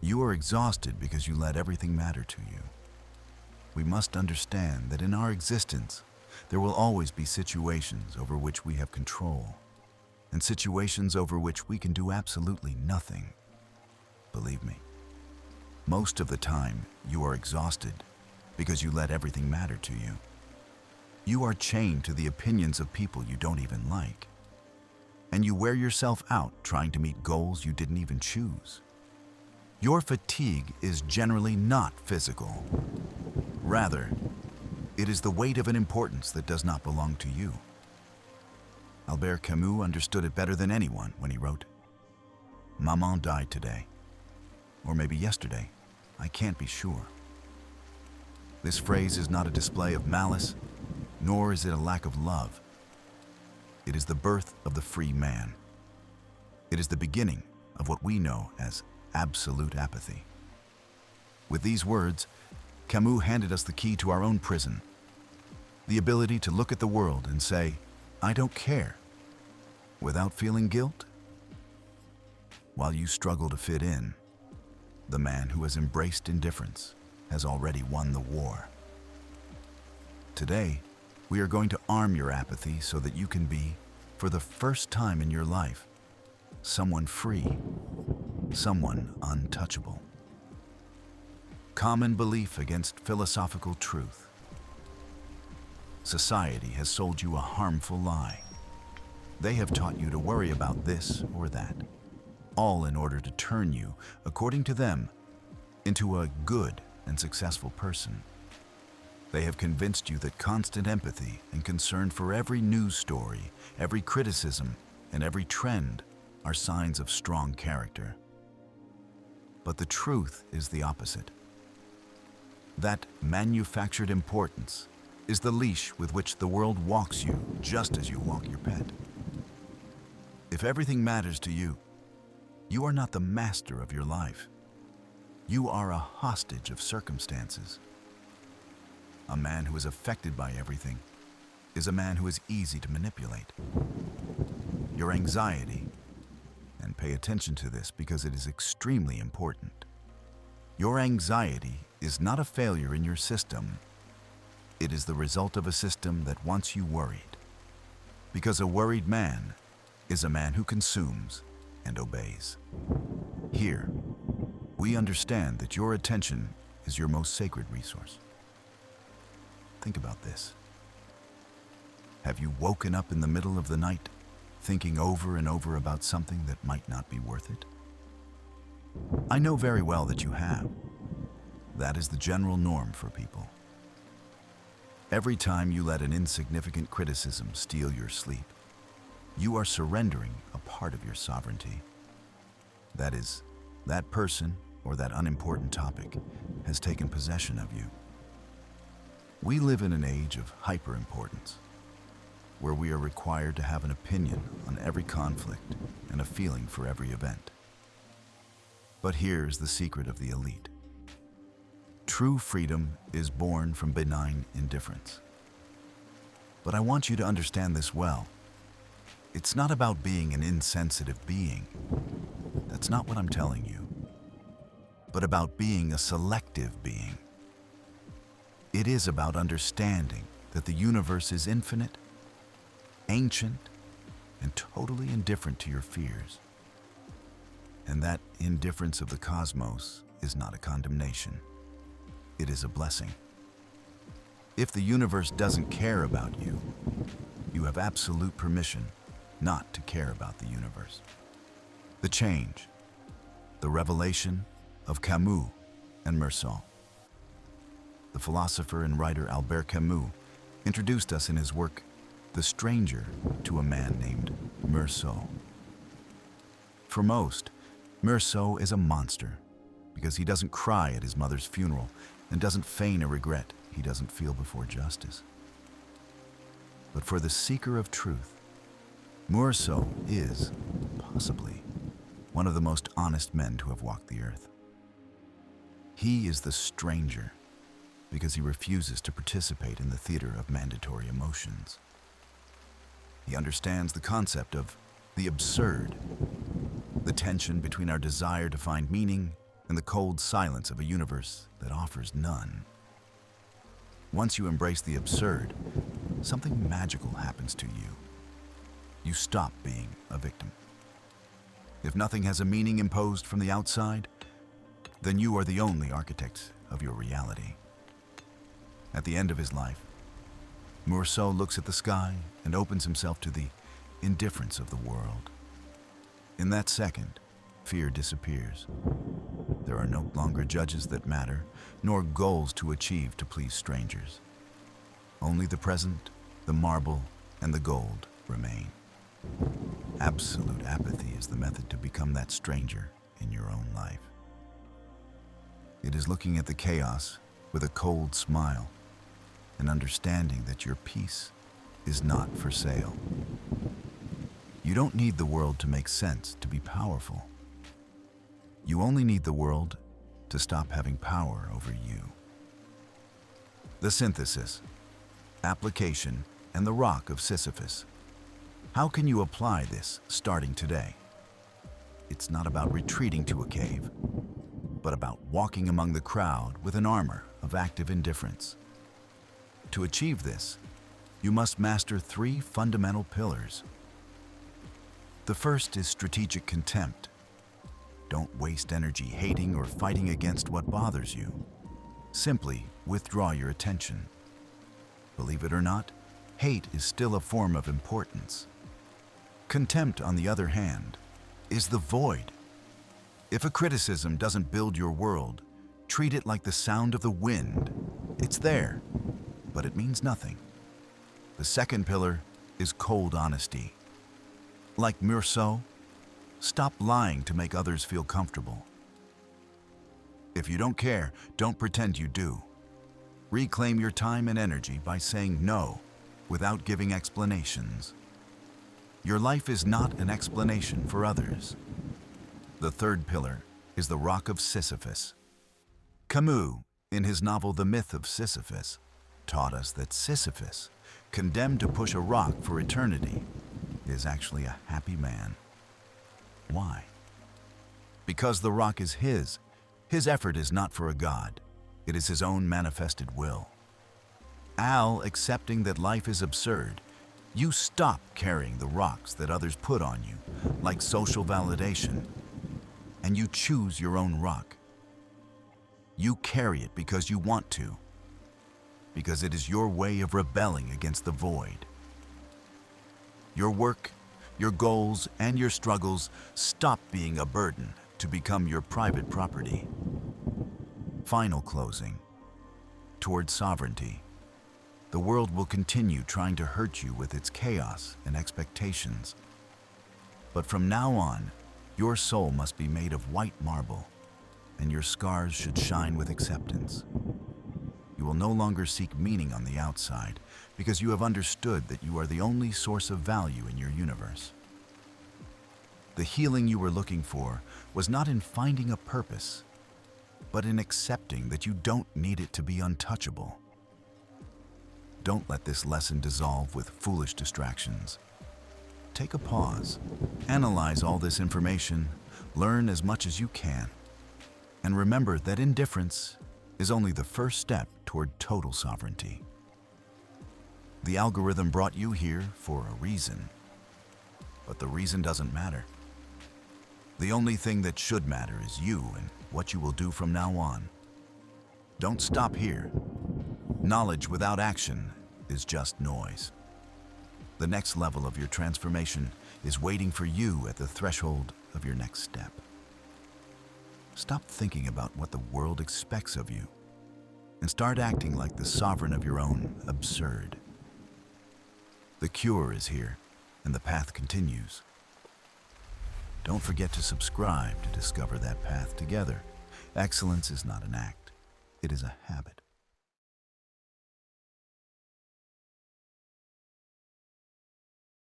You are exhausted because you let everything matter to you. We must understand that in our existence, there will always be situations over which we have control, and situations over which we can do absolutely nothing. Believe me, most of the time you are exhausted because you let everything matter to you. You are chained to the opinions of people you don't even like, and you wear yourself out trying to meet goals you didn't even choose. Your fatigue is generally not physical. Rather, it is the weight of an importance that does not belong to you. Albert Camus understood it better than anyone when he wrote, "Maman died today, or maybe yesterday, I can't be sure." This phrase is not a display of malice, nor is it a lack of love. It is the birth of the free man. It is the beginning of what we know as absolute apathy. With these words, Camus handed us the key to our own prison, the ability to look at the world and say, "I don't care," without feeling guilt. While you struggle to fit in, the man who has embraced indifference has already won the war. Today, we are going to arm your apathy so that you can be, for the first time in your life, someone free, someone untouchable. Common belief against philosophical truth. Society has sold you a harmful lie. They have taught you to worry about this or that, all in order to turn you, according to them, into a good and successful person. They have convinced you that constant empathy and concern for every news story, every criticism, and every trend are signs of strong character. But the truth is the opposite. That manufactured importance is the leash with which the world walks you just as you walk your pet. If everything matters to you, you are not the master of your life. You are a hostage of circumstances. A man who is affected by everything is a man who is easy to manipulate. Your anxiety, and pay attention to this because it is extremely important. Your anxiety is not a failure in your system. It is the result of a system that wants you worried. Because a worried man is a man who consumes and obeys. Here, we understand that your attention is your most sacred resource. Think about this. Have you woken up in the middle of the night thinking over and over about something that might not be worth it? I know very well that you have. That is the general norm for people. Every time you let an insignificant criticism steal your sleep, you are surrendering a part of your sovereignty. That is, that person or that unimportant topic has taken possession of you. We live in an age of hyper-importance, where we are required to have an opinion on every conflict and a feeling for every event. But here's the secret of the elite. True freedom is born from benign indifference. But I want you to understand this well. It's not about being an insensitive being. That's not what I'm telling you. But about being a selective being. It is about understanding that the universe is infinite, ancient, and totally indifferent to your fears. And that indifference of the cosmos is not a condemnation. It is a blessing. If the universe doesn't care about you, you have absolute permission not to care about the universe. The change, the revelation of Camus and Meursault. The philosopher and writer Albert Camus introduced us in his work, The Stranger, to a man named Meursault. For most, Meursault is a monster because he doesn't cry at his mother's funeral and doesn't feign a regret he doesn't feel before justice. But for the seeker of truth, Meursault is, possibly, one of the most honest men to have walked the earth. He is the stranger because he refuses to participate in the theater of mandatory emotions. He understands the concept of the absurd, the tension between our desire to find meaning and the cold silence of a universe that offers none. Once you embrace the absurd, something magical happens to you. You stop being a victim. If nothing has a meaning imposed from the outside, then you are the only architect of your reality. At the end of his life, Meursault looks at the sky and opens himself to the indifference of the world. In that second, fear disappears. There are no longer judges that matter, nor goals to achieve to please strangers. Only the present, the marble, and the gold remain. Absolute apathy is the method to become that stranger in your own life. It is looking at the chaos with a cold smile and understanding that your peace is not for sale. You don't need the world to make sense to be powerful. You only need the world to stop having power over you. The synthesis, application, and the rock of Sisyphus. How can you apply this starting today? It's not about retreating to a cave, but about walking among the crowd with an armor of active indifference. To achieve this, you must master 3 fundamental pillars. The first is strategic contempt. Don't waste energy hating or fighting against what bothers you. Simply withdraw your attention. Believe it or not, hate is still a form of importance. Contempt, on the other hand, is the void. If a criticism doesn't build your world, treat it like the sound of the wind. It's there, but it means nothing. The second pillar is cold honesty. Like Meursault, stop lying to make others feel comfortable. If you don't care, don't pretend you do. Reclaim your time and energy by saying no without giving explanations. Your life is not an explanation for others. The third pillar is the rock of Sisyphus. Camus, in his novel The Myth of Sisyphus, taught us that Sisyphus, condemned to push a rock for eternity, is actually a happy man. Why? Because the rock is his. His effort is not for a god. It is his own manifested will. Accepting that life is absurd, you stop carrying the rocks that others put on you, like social validation, and you choose your own rock. You carry it because you want to, because it is your way of rebelling against the void. Your work, your goals, and your struggles stop being a burden to become your private property. Final closing. Toward sovereignty. The world will continue trying to hurt you with its chaos and expectations. But from now on, your soul must be made of white marble, and your scars should shine with acceptance. You will no longer seek meaning on the outside, because you have understood that you are the only source of value in your universe. The healing you were looking for was not in finding a purpose, but in accepting that you don't need it to be untouchable. Don't let this lesson dissolve with foolish distractions. Take a pause, analyze all this information, learn as much as you can, and remember that indifference is only the first step toward total sovereignty. The algorithm brought you here for a reason, but the reason doesn't matter. The only thing that should matter is you and what you will do from now on. Don't stop here. Knowledge without action is just noise. The next level of your transformation is waiting for you at the threshold of your next step. Stop thinking about what the world expects of you and start acting like the sovereign of your own absurd. The cure is here, and the path continues. Don't forget to subscribe to discover that path together. Excellence is not an act, it is a habit.